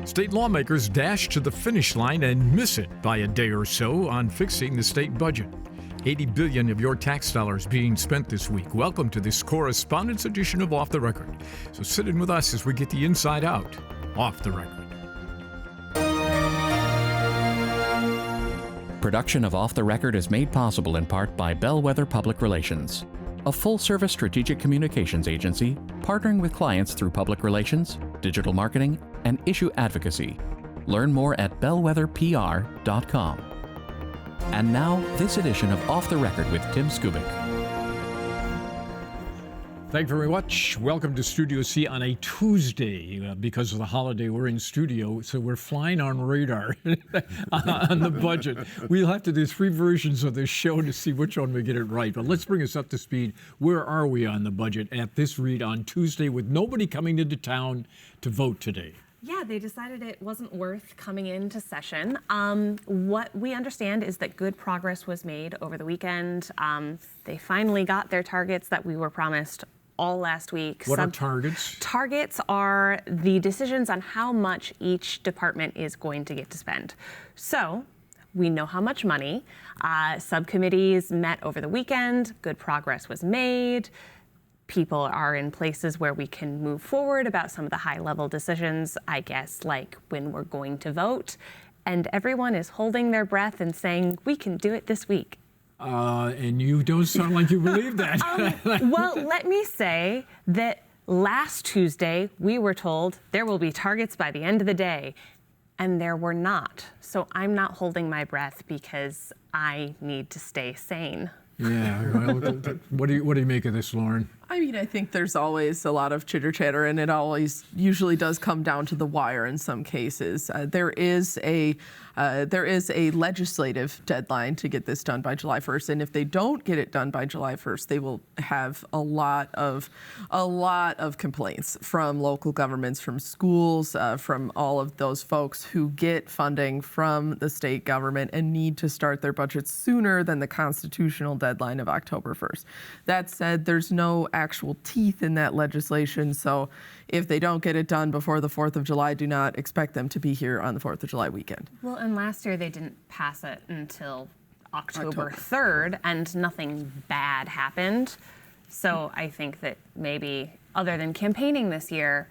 State lawmakers dash to the finish line and miss it by a day or so on fixing the state budget. $80 billion of your tax dollars being spent this week. Welcome to this correspondence edition of Off the Record. So sit in with us as we get the inside out, off the record. Production of Off the Record is made possible in part by Bellwether Public Relations, a full-service strategic communications agency partnering with clients through public relations, digital marketing, and issue advocacy. Learn more at bellwetherpr.com. And now, this edition of Off the Record with Tim Skubic. Thank you very much. Welcome to Studio C on a Tuesday. Because of the holiday, we're in studio, so we're flying on radar on the budget. We'll have to do 3 versions of this show to see which one we get it right. But let's bring us up to speed. Where are we on the budget at this read on Tuesday with nobody coming into town to vote today? Yeah, they decided it wasn't worth coming into session. What we understand is that good progress was made over the weekend. They finally got their targets that we were promised all last week. What are targets? Targets are the decisions on how much each department is going to get to spend. So we know how much money. Subcommittees met over the weekend. Good progress was made. People are in places where we can move forward about some of the high-level decisions, I guess, like when we're going to vote. And everyone is holding their breath and saying, we can do it this week. And you don't sound like you believe that. Well, let me say that last Tuesday, we were told there will be targets by the end of the day, and there were not. So I'm not holding my breath because I need to stay sane. Yeah, well, what do you make of this, Lauren? I mean, I think there's always a lot of chitter chatter, and it always usually does come down to the wire in some cases. There is a legislative deadline to get this done by July 1st, and if they don't get it done by July 1st, they will have a lot of complaints from local governments, from schools, from all of those folks who get funding from the state government and need to start their budgets sooner than the constitutional deadline of October 1st. That said, there's no actual teeth in that legislation, so if they don't get it done before the 4th of July, do not expect them to be here on the 4th of July weekend. Well, and last year they didn't pass it until October 3rd, and nothing bad happened. So I think that maybe, other than campaigning this year,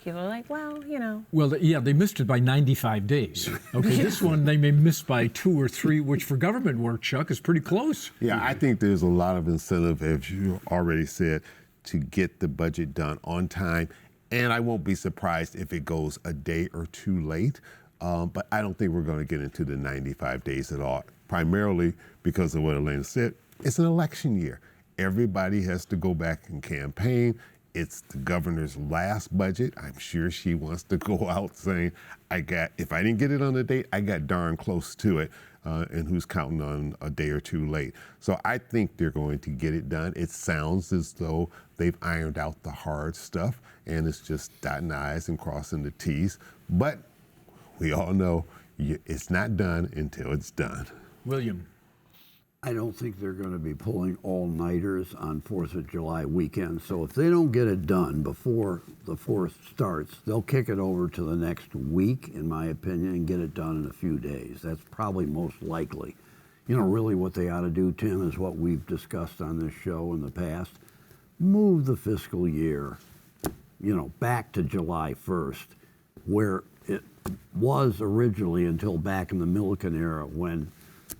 people are like, well, you know. Well, yeah, they missed it by 95 days. Okay, this one they may miss by 2 or 3, which for government work, Chuck, is pretty close. Yeah, I think there's a lot of incentive, as you already said, to get the budget done on time. And I won't be surprised if it goes a day or 2 late. But I don't think we're going to get into the 95 days at all, primarily because of what Elena said. It's an election year. Everybody has to go back and campaign. It's the governor's last budget. I'm sure she wants to go out saying, if I didn't get it on the date, I got darn close to it. And who's counting on a day or 2 late. So I think they're going to get it done. It sounds as though they've ironed out the hard stuff, and it's just dotting I's and crossing the T's. But we all know it's not done until it's done. William. I don't think they're going to be pulling all-nighters on 4th of July weekend. So if they don't get it done before the 4th starts, they'll kick it over to the next week, in my opinion, and get it done in a few days. That's probably most likely. You know, really what they ought to do, Tim, is what we've discussed on this show in the past. Move the fiscal year, back to July 1st, where it was originally until back in the Milliken era when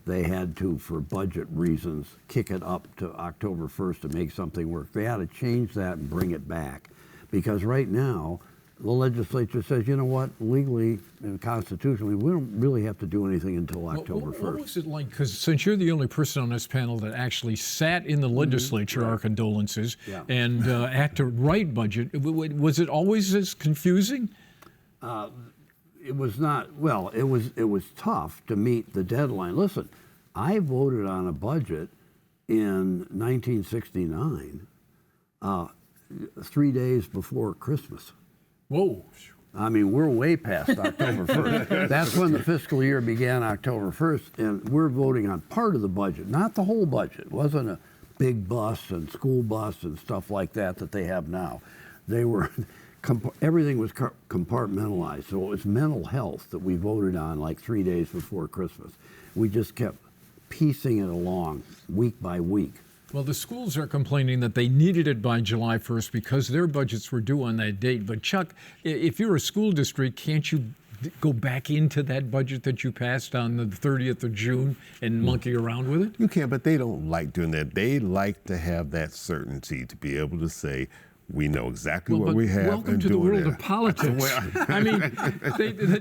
they had to, for budget reasons, kick it up to October 1st to make something work. They ought to change that and bring it back. Because right now, the legislature says, you know what, legally and constitutionally, we don't really have to do anything until October 1st. What was it like? Because since you're the only person on this panel that actually sat in the legislature, right. Our condolences, and had to write budget, was it always as confusing? It was not, well, it was tough to meet the deadline. Listen, I voted on a budget in 1969, 3 days before Christmas. Whoa. I mean, we're way past October 1st. That's when the fiscal year began, October 1st, and we're voting on part of the budget, not the whole budget. It wasn't a big bus and school bus and stuff like that they have now. They were everything was compartmentalized. So it was mental health that we voted on like 3 days before Christmas. We just kept piecing it along week by week. Well, the schools are complaining that they needed it by July 1st because their budgets were due on that date. But Chuck, if you're a school district, can't you go back into that budget that you passed on the 30th of June and monkey around with it? You can, but they don't like doing that. They like to have that certainty to be able to say, we know exactly what we have. Welcome and to the doing world it. of politics. I mean,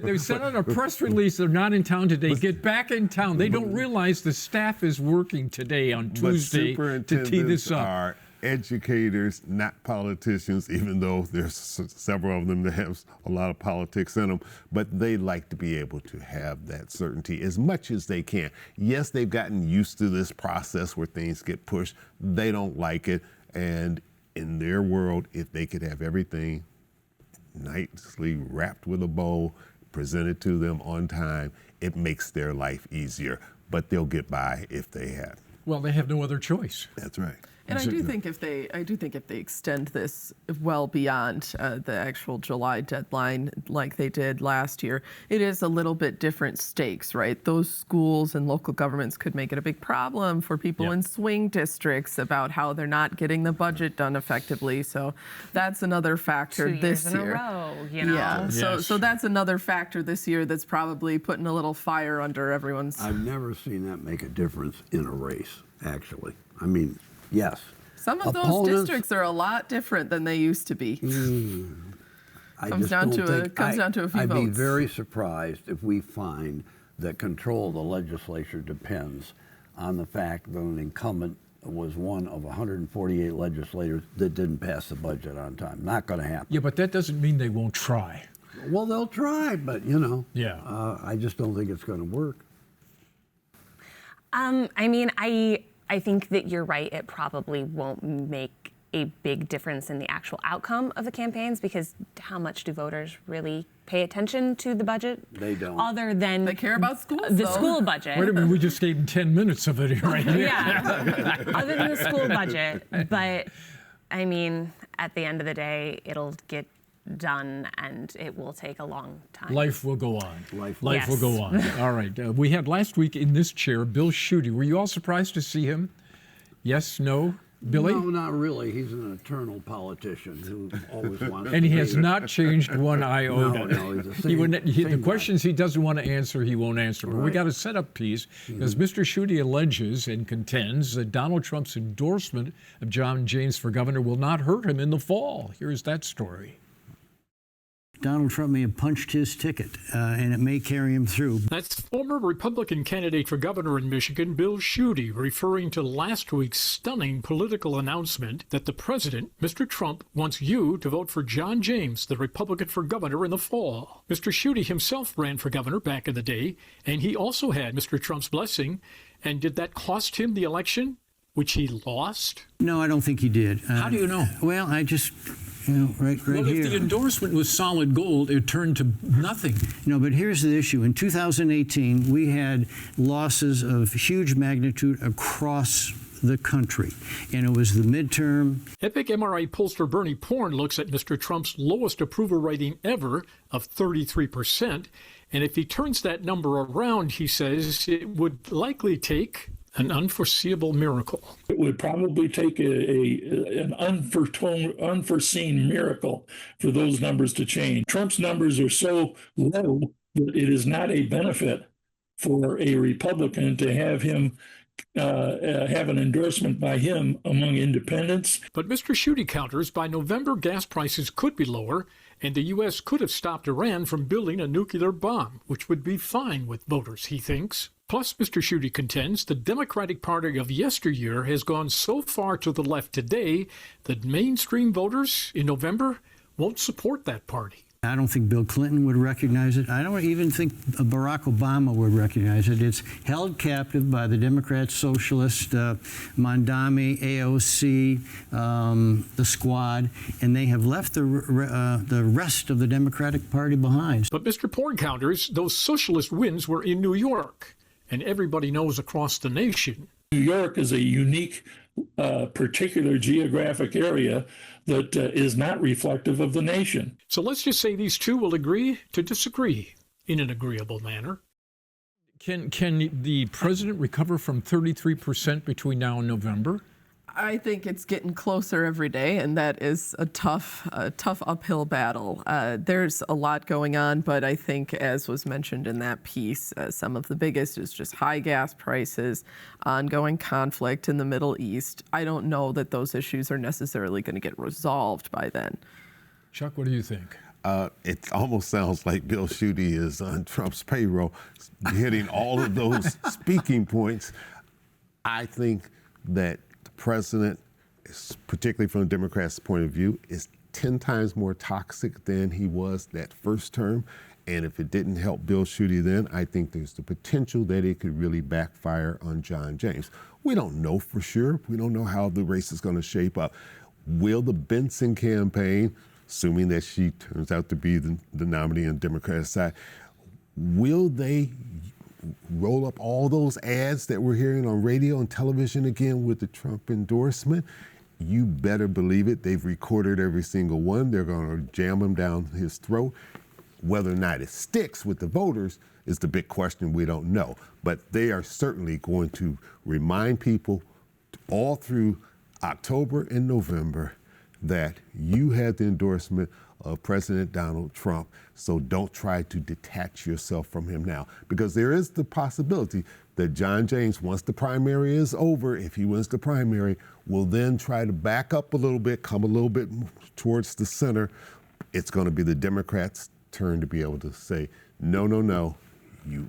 they sent out a press release. They're not in town today. Get back in town. They don't realize the staff is working today on Tuesday to tee this up. Are educators, not politicians, even though there's several of them that have a lot of politics in them, but they like to be able to have that certainty as much as they can. Yes, they've gotten used to this process where things get pushed. They don't like it, and in their world, if they could have everything nicely wrapped with a bow, presented to them on time, it makes their life easier. But they'll get by if they have. Well, they have no other choice. That's right. And I do think if they extend this well beyond the actual July deadline, like they did last year, it is a little bit different stakes, right? Those schools and local governments could make it a big problem for people in swing districts about how they're not getting the budget done effectively. So that's another factor 2 years this in year. a row, you know. Yeah. Yes. So that's another factor this year that's probably putting a little fire under everyone's. I've never seen that make a difference in a race, actually. I mean, yes. Some of those Opponents- districts are a lot different than they used to be. I Comes just down don't to a- think- comes down to a few I'd be votes. very surprised if we find that control of the legislature depends on the fact that an incumbent was one of 148 legislators that didn't pass the budget on time. Not going to happen. Yeah, but that doesn't mean they won't try. Well, they'll try, but you know, Yeah. I just don't think it's going to work. I mean, I think that you're right. It probably won't make a big difference in the actual outcome of the campaigns because how much do voters really pay attention to the budget? They don't. Other than They care about schools, the though. school budget. Wait a minute, we just gave them 10 minutes of it right here. Yeah. Other than the school budget, but I mean, at the end of the day, it'll get done and it will take a long time. Life will go on. Life will Yes. go on. All right. We had last week in this chair Bill Schuette. Were you all surprised to see him? Yes, no? Billy? No, not really. He's an eternal politician who always wants to And he be has there. not changed one iota. No, he's the He same- wouldn't- the same guy. questions he doesn't want to answer, he won't answer. But we Right. got a setup piece because Mr. Schuette alleges and contends that Donald Trump's endorsement of John James for governor will not hurt him in the fall. Here's that story. Donald Trump may have punched his ticket, and it may carry him through. That's former Republican candidate for governor in Michigan, Bill Schuette, referring to last week's stunning political announcement that the president, Mr. Trump, wants you to vote for John James, the Republican for governor in the fall. Mr. Schuette himself ran for governor back in the day, and he also had Mr. Trump's blessing. And did that cost him the election, which he lost? No, I don't think he did. How do you know? Well, I just, right Well, here. if the endorsement was solid gold, it turned to nothing. No, but here's the issue. In 2018, we had losses of huge magnitude across the country, and it was the midterm. Epic MRI pollster Bernie Porn looks at Mr. Trump's lowest approval rating ever of 33%. And if he turns that number around, he says it would likely take an unforeseeable miracle. It would probably take an unforeseen miracle for those numbers to change. Trump's numbers are so low that it is not a benefit for a Republican to have him have an endorsement by him among independents. But Mr. Schuette counters by November gas prices could be lower, and the U.S. could have stopped Iran from building a nuclear bomb, which would be fine with voters, he thinks. Plus, Mr. Schuette contends the Democratic Party of yesteryear has gone so far to the left today that mainstream voters in November won't support that party. I don't think Bill Clinton would recognize it. I don't even think Barack Obama would recognize it. It's held captive by the Democrats, Socialists, Mondami, AOC, the Squad, and they have left the rest of the Democratic Party behind. But Mr. Porn counters those socialist wins were in New York, and everybody knows across the nation. New York is a unique particular geographic area that is not reflective of the nation. So let's just say these two will agree to disagree in an agreeable manner. Can the president recover from 33% between now and November? I think it's getting closer every day, and that is a tough uphill battle. There's a lot going on, but I think, as was mentioned in that piece, some of the biggest is just high gas prices, ongoing conflict in the Middle East. I don't know that those issues are necessarily going to get resolved by then. Chuck, what do you think? It almost sounds like Bill Schuette is on Trump's payroll, hitting all of those speaking points. I think that the president, particularly from the Democrats' point of view, is 10 times more toxic than he was that first term. And if it didn't help Bill Schuette then, I think there's the potential that it could really backfire on John James. We don't know for sure. We don't know how the race is going to shape up. Will the Benson campaign, assuming that she turns out to be the nominee on the Democratic side, will they roll up all those ads that we're hearing on radio and television again with the Trump endorsement? You better believe it. They've recorded every single one. They're going to jam them down his throat. Whether or not it sticks with the voters is the big question. We don't know. But they are certainly going to remind people all through October and November that you had the endorsement of President Donald Trump, so don't try to detach yourself from him now. Because there is the possibility that John James, once the primary is over, if he wins the primary, will then try to back up a little bit, come a little bit towards the center. It's going to be the Democrats' turn to be able to say, no, no, no. You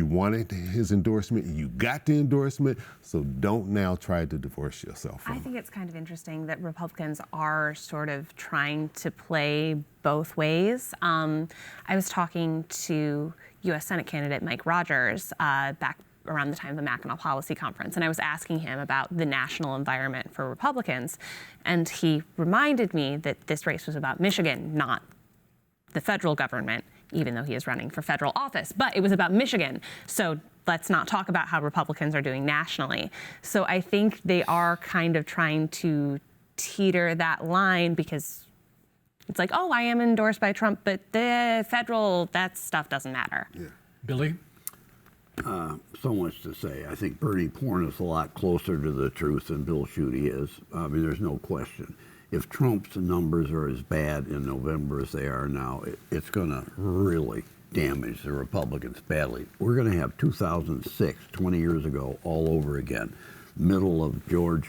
wanted his endorsement, you got the endorsement, so don't now try to divorce yourself from I think it's kind of interesting that Republicans are sort of trying to play both ways. I was talking to U.S. Senate candidate Mike Rogers back around the time of the Mackinac Policy Conference, and I was asking him about the national environment for Republicans, and he reminded me that this race was about Michigan, not the federal government, even though he is running for federal office. But it was about Michigan. So let's not talk about how Republicans are doing nationally. So I think they are kind of trying to teeter that line because it's like, oh, I am endorsed by Trump, but the federal, that stuff doesn't matter. Yeah. Billy? So much to say. I think Bernie Porn is a lot closer to the truth than Bill Schuette is. I mean, there's no question. If Trump's numbers are as bad in November as they are now, it's going to really damage the Republicans badly. We're going to have 2006, 20 years ago, all over again. Middle of George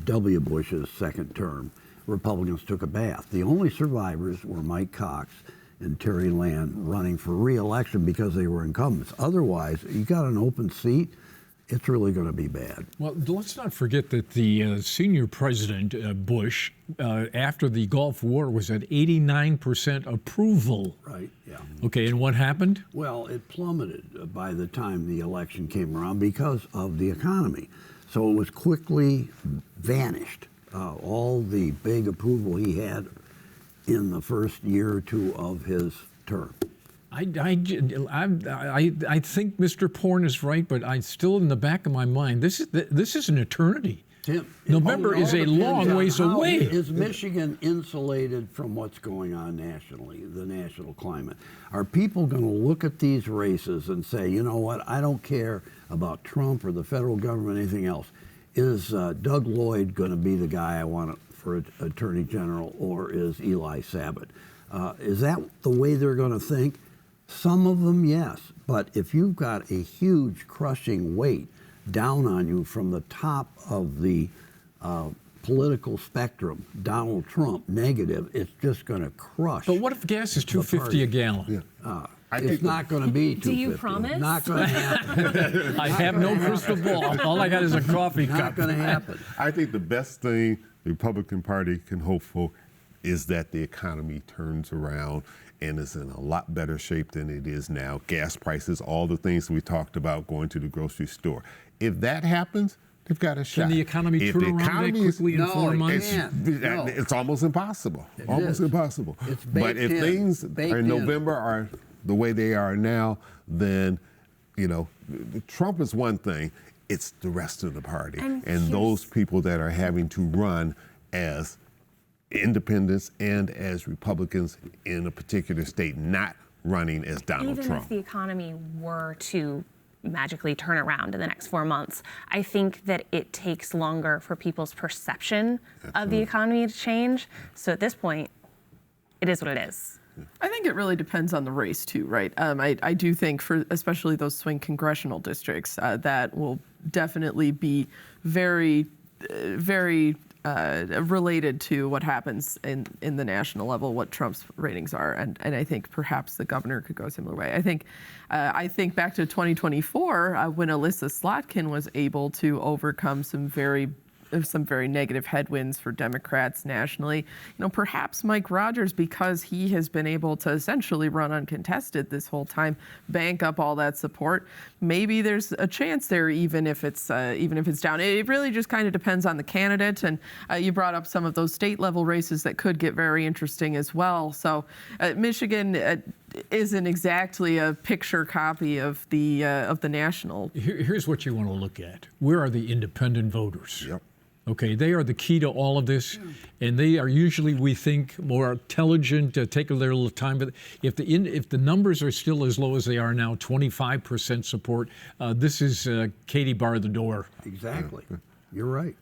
W. Bush's second term, Republicans took a bath. The only survivors were Mike Cox and Terry Land running for re-election because they were incumbents. Otherwise, you got an open seat, it's really going to be bad. Well, let's not forget that the senior president, Bush, after the Gulf War was at 89% approval. Right, yeah. Okay, and what happened? Well, it plummeted by the time the election came around because of the economy. So it was quickly vanished. All the big approval he had in the first year or two of his term. I think Mr. Porn is right, but I still, in the back of my mind, this is an eternity. Tim, November is a long ways away. Is Michigan insulated from what's going on nationally, the national climate? Are people going to look at these races and say, you know what, I don't care about Trump or the federal government or anything else. Is Doug Lloyd going to be the guy I want for Attorney General, or is Eli Sabat? Is that the way they're going to think? Some of them, yes. But if you've got a huge crushing weight down on you from the top of the political spectrum, Donald Trump, negative, it's just going to crush. But what if gas is $2.50 a gallon? Yeah. It's not going to be $2.50. Do you promise? Not going to happen. I have no crystal ball. All I got is a coffee cup. Not going to happen. I think the best thing the Republican Party can hope for is that the economy turns around and is in a lot better shape than it is now. Gas prices, all the things we talked about, going to the grocery store. If that happens, they've got a shot. Can the economy turn around that quickly in 4 months? It's almost impossible. Impossible. It's but if things in November are the way they are now, then, you know, Trump is one thing. it's the rest of the party. And those people that are having to run as independents and as Republicans in a particular state, not running as Donald Even Trump. if the economy were to magically turn around in the next 4 months, I think that it takes longer for people's perception of the economy to change. So at this point, it is what it is. I think it really depends on the race too, right? I do think for especially those swing congressional districts, that will definitely be very related to what happens in the national level, what Trump's ratings are, and I think perhaps the governor could go a similar way. I think back to 2024 when Alyssa Slotkin was able to overcome some very negative headwinds for Democrats nationally. Perhaps Mike Rogers, because he has been able to essentially run uncontested this whole time, bank up all that support. Maybe there's a chance there, even if it's down. It really just kind of depends on the candidate. And you brought up some of those state level races that could get very interesting as well. So Michigan isn't exactly a picture copy of the national. Here's what you want to look at. Where are the independent voters? Yep. Okay, they are the key to all of this, and they are usually, we think, more intelligent, take a little time. But if the numbers are still as low as they are now, 25% support, this is Katie bar the door. Exactly. You're right.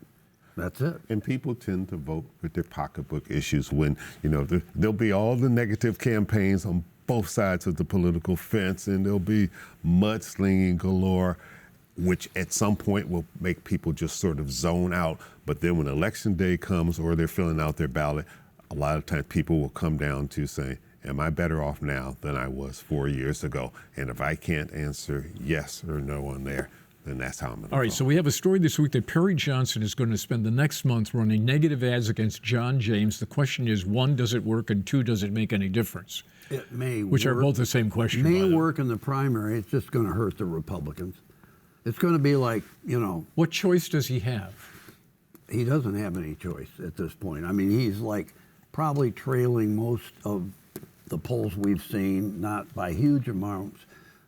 That's it. And people tend to vote with their pocketbook issues when, there'll be all the negative campaigns on both sides of the political fence, and there'll be mudslinging galore, which at some point will make people just sort of zone out. But then when election day comes or they're filling out their ballot, a lot of times people will come down to saying, am I better off now than I was 4 years ago? And if I can't answer yes or no on there, then that's how I'm going to All right, vote. so we have a story this week that Perry Johnson is going to spend the next month running negative ads against John James. The question is, one, does it work? And two, does it make any difference? It may Which work. are both the same question. It may by the way. work in the primary. It's just going to hurt the Republicans. It's going to be like, What choice does he have? he doesn't have any choice at this point. I mean, he's like probably trailing most of the polls we've seen, not by huge amounts.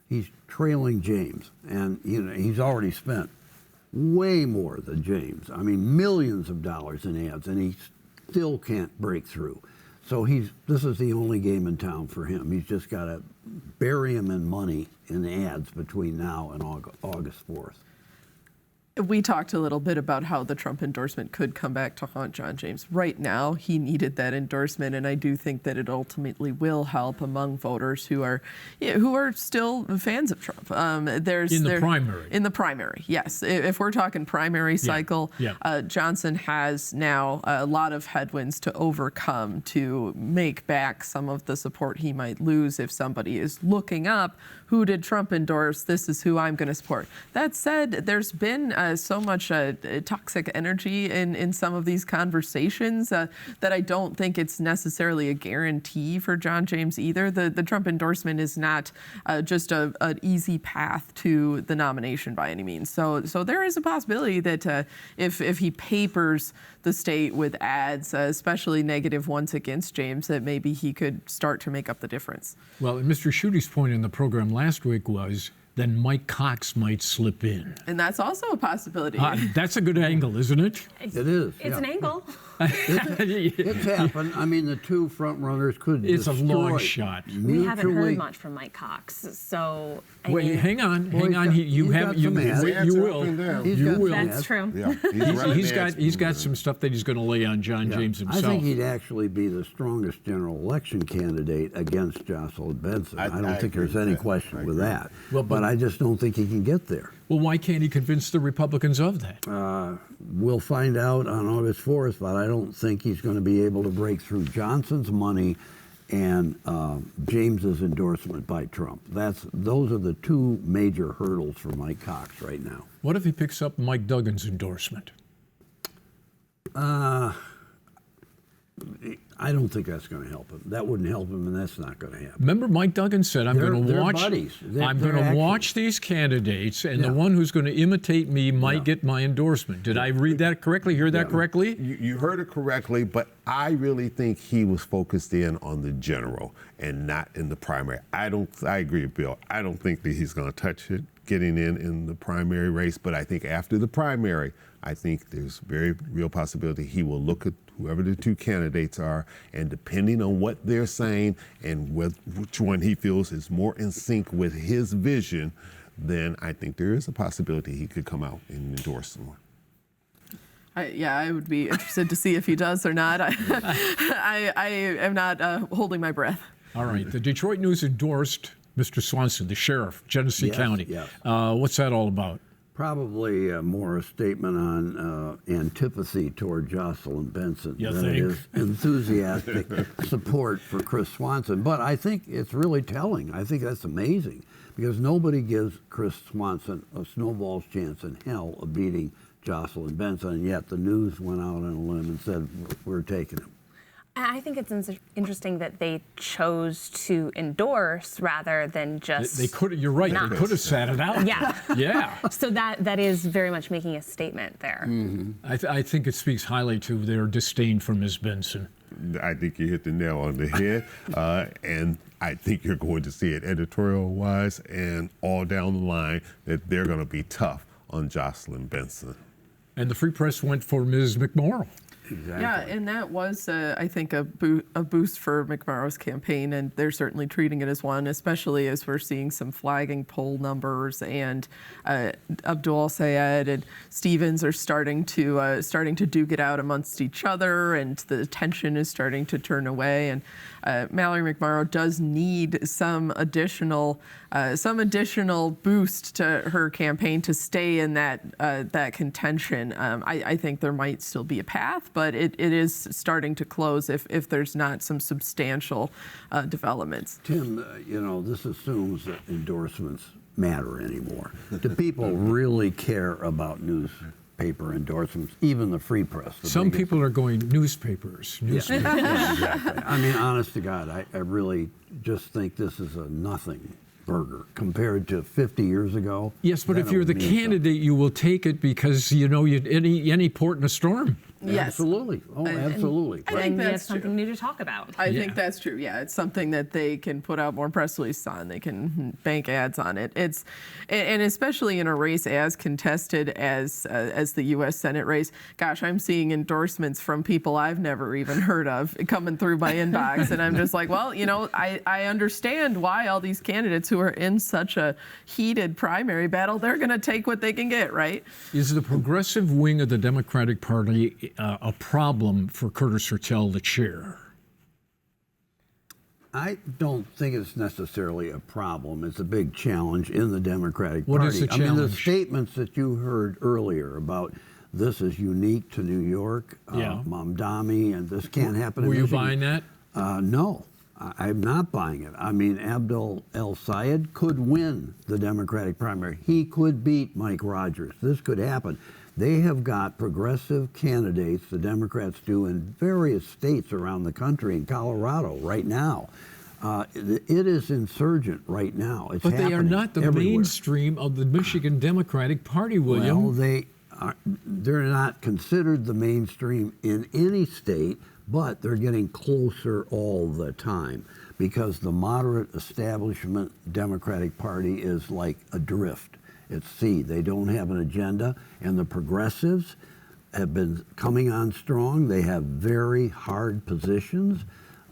He's trailing James, and he's already spent way more than James. I mean, millions of dollars in ads, and he still can't break through. So this is the only game in town for him. He's just got to bury him in money in ads between now and August 4th. We talked a little bit about how the Trump endorsement could come back to haunt John James. Right now, he needed that endorsement, and I do think that it ultimately will help among voters who are still fans of Trump. In the primary. In the primary, yes. If we're talking primary cycle, Johnson has now a lot of headwinds to overcome to make back some of the support he might lose if somebody is looking up, who did Trump endorse? This is who I'm going to support. That said, there's been so much toxic energy in some of these conversations that I don't think it's necessarily a guarantee for John James either. The Trump endorsement is not just an easy path to the nomination by any means. So there is a possibility that if he papers the state with ads, especially negative ones against James, that maybe he could start to make up the difference. Well, Mr. Schuette's point in the program last week was then Mike Cox might slip in. And that's also a possibility. That's a good angle, isn't it? It is. It's an angle. It's happened. I mean, the two front runners could It's a destroy long shot. We haven't mutually- heard much from Mike Cox, so I Wait, mean, hang on. Well, You he's have got you some ads. you will. He's You got will. some that's ads. true. Yeah, he's He's got some stuff that he's going to lay on John James I himself. think he'd actually be the strongest general election candidate against Jocelyn Benson. I don't I think agree there's with any that. question I with agree. that. Well, but I just don't think he can get there. Well, why can't he convince the Republicans of that? We'll find out on August 4th, but I don't think he's going to be able to break through Johnson's money and James's endorsement by Trump. Those are the two major hurdles for Mike Cox right now. What if he picks up Mike Duggan's endorsement? I don't think that's going to help him. That wouldn't help him, and that's not going to happen. Remember, Mike Duggan said, "I'm going to They're watch. buddies. I'm They're going to actually- watch these candidates, and Yeah. the one who's going to imitate me might get my endorsement." Did I read that correctly? Hear that correctly? You heard it correctly, but I really think he was focused in on the general and not in the primary. I agree with Bill. I don't think that he's going to touch it getting in the primary race. But I think after the primary, I think there's very real possibility he will look at whoever the two candidates are, and depending on what they're saying and which one he feels is more in sync with his vision, then I think there is a possibility he could come out and endorse someone. I would be interested to see if he does or not. I am not holding my breath. All right. The Detroit News endorsed Mr. Swanson, the sheriff, Genesee County. Yes. What's that all about? Probably more a statement on antipathy toward Jocelyn Benson than it is enthusiastic support for Chris Swanson. But I think it's really telling. I think that's amazing because nobody gives Chris Swanson a snowball's chance in hell of beating Jocelyn Benson, and yet the news went out on a limb and said, we're taking him. I think it's interesting that they chose to endorse rather than just. They could. You're right. Not. They could have sat it out. Yeah. Yeah. So that is very much making a statement there. Mm-hmm. I think it speaks highly to their disdain for Ms. Benson. I think you hit the nail on the head, and I think you're going to see it editorial-wise and all down the line that they're going to be tough on Jocelyn Benson. And the Free Press went for Ms. McMorrow. Exactly. Yeah, and that was, I think, a boost for McMorrow's campaign, and they're certainly treating it as one, especially as we're seeing some flagging poll numbers, and Abdul Sayed and Stevens are starting to duke it out amongst each other, and the tension is starting to turn away. And Mallory McMorrow does need some additional boost to her campaign to stay in that contention. I think there might still be a path, but it is starting to close if there's not some substantial developments. Tim, this assumes that endorsements matter anymore. Do people really care about newspaper endorsements, even the Free Press? Some people are going newspapers. Yeah, exactly. I mean, honest to God, I really just think this is a nothing burger compared to 50 years ago. Yes, but if you're the candidate, you will take it because any port in a storm. Yes. Absolutely. Oh, absolutely. I think And we have that's something new to talk about. I think that's true. Yeah, it's something that they can put out more press releases on. They can bank ads on it. And especially in a race as contested as the U.S. Senate race. Gosh, I'm seeing endorsements from people I've never even heard of coming through my inbox, and I'm just like, well, I understand why all these candidates who are in such a heated primary battle, they're going to take what they can get, right? Is the progressive wing of the Democratic Party a problem for Curtis Hertel, the chair? I don't think it's necessarily a problem. It's a big challenge in the Democratic What Party. is the I mean, the challenge? statements that you heard earlier about this is unique to New York, Yeah. Mamdani, and this can't happen in Were you Michigan. buying that? No, I'm not buying it. I mean, Abdul El Sayed could win the Democratic primary. He could beat Mike Rogers. This could happen. They have got progressive candidates, the Democrats do, in various states around the country, in Colorado right now. It is insurgent right now. It's But they are happening not the everywhere. mainstream of the Michigan Democratic Party, William. Well, they're not considered the mainstream in any state, but they're getting closer all the time because the moderate establishment Democratic Party is like adrift. It's sea. They don't have an agenda, and the progressives have been coming on strong. They have very hard positions.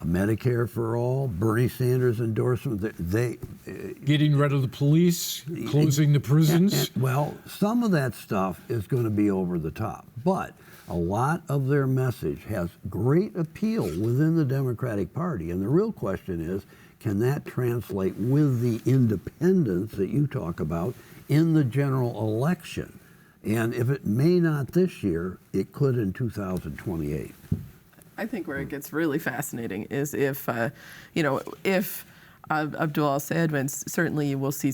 Medicare for all, Bernie Sanders endorsement. Getting rid of the police, closing the prisons. Well, some of that stuff is going to be over the top, but a lot of their message has great appeal within the Democratic Party. And the real question is, can that translate with the independents that you talk about in the general election? And if it may not this year, it could in 2028. I think where it gets really fascinating is if Abdul Sayed wins, certainly you will see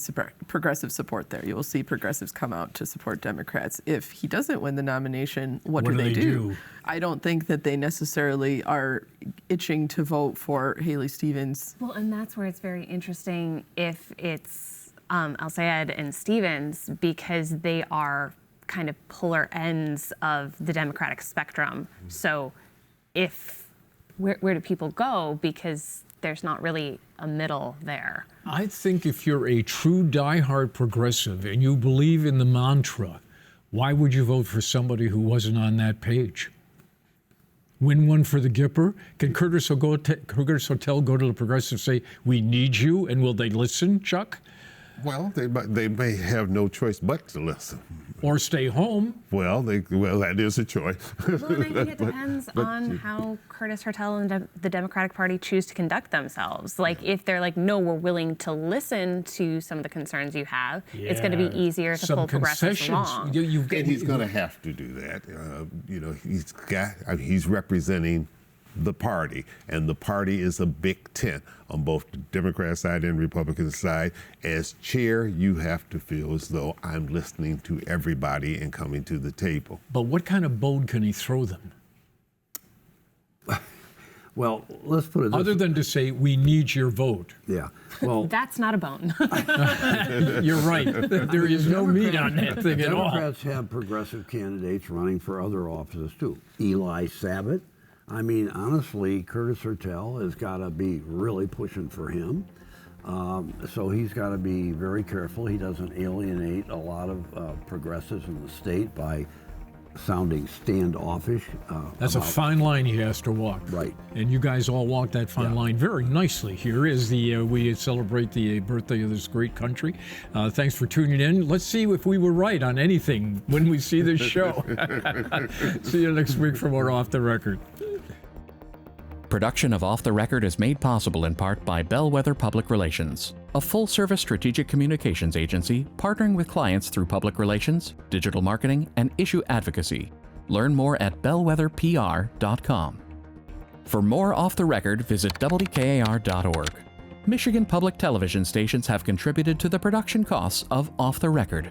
progressive support there. You will see progressives come out to support Democrats. If he doesn't win the nomination, what do they do? I don't think that they necessarily are itching to vote for Haley Stevens. Well, and that's where it's very interesting if it's El Sayed and Stevens, because they are kind of polar ends of the Democratic spectrum. So where do people go? Because there's not really a middle there. I think if you're a true diehard progressive and you believe in the mantra, why would you vote for somebody who wasn't on that page? Win one for the Gipper? Can Curtis Hotel go to the progressive say, we need you, and will they listen, Chuck? Well, they may have no choice but to listen. Or stay home. Well, that is a choice. Well, and I think it depends on how Curtis Hotel and the Democratic Party choose to conduct themselves. Like, if they're like, no, we're willing to listen to some of the concerns you have, it's going to be easier to pull progressives along. And he's going to have to do that. He's representing the party, and the party is a big tent on both the Democrat side and Republican side. As chair, you have to feel as though I'm listening to everybody and coming to the table. But what kind of bone can he throw them? Well, let's put it this Other than to say, we need your vote. Yeah. Well, That's not a bone. You're right. There is no meat on that thing at all. Democrats have progressive candidates running for other offices too. Eli Sabat. I mean, honestly, Curtis Hotel has got to be really pushing for him. So he's got to be very careful. He doesn't alienate a lot of progressives in the state by sounding standoffish. That's a fine line he has to walk. Right. And you guys all walk that fine line very nicely here as we celebrate the birthday of this great country. Thanks for tuning in. Let's see if we were right on anything when we see this show. See you next week for more Off the Record. Production of Off the Record is made possible in part by Bellwether Public Relations, a full-service strategic communications agency partnering with clients through public relations, digital marketing, and issue advocacy. Learn more at bellwetherpr.com. For more Off the Record, visit WKAR.org. Michigan public television stations have contributed to the production costs of Off the Record.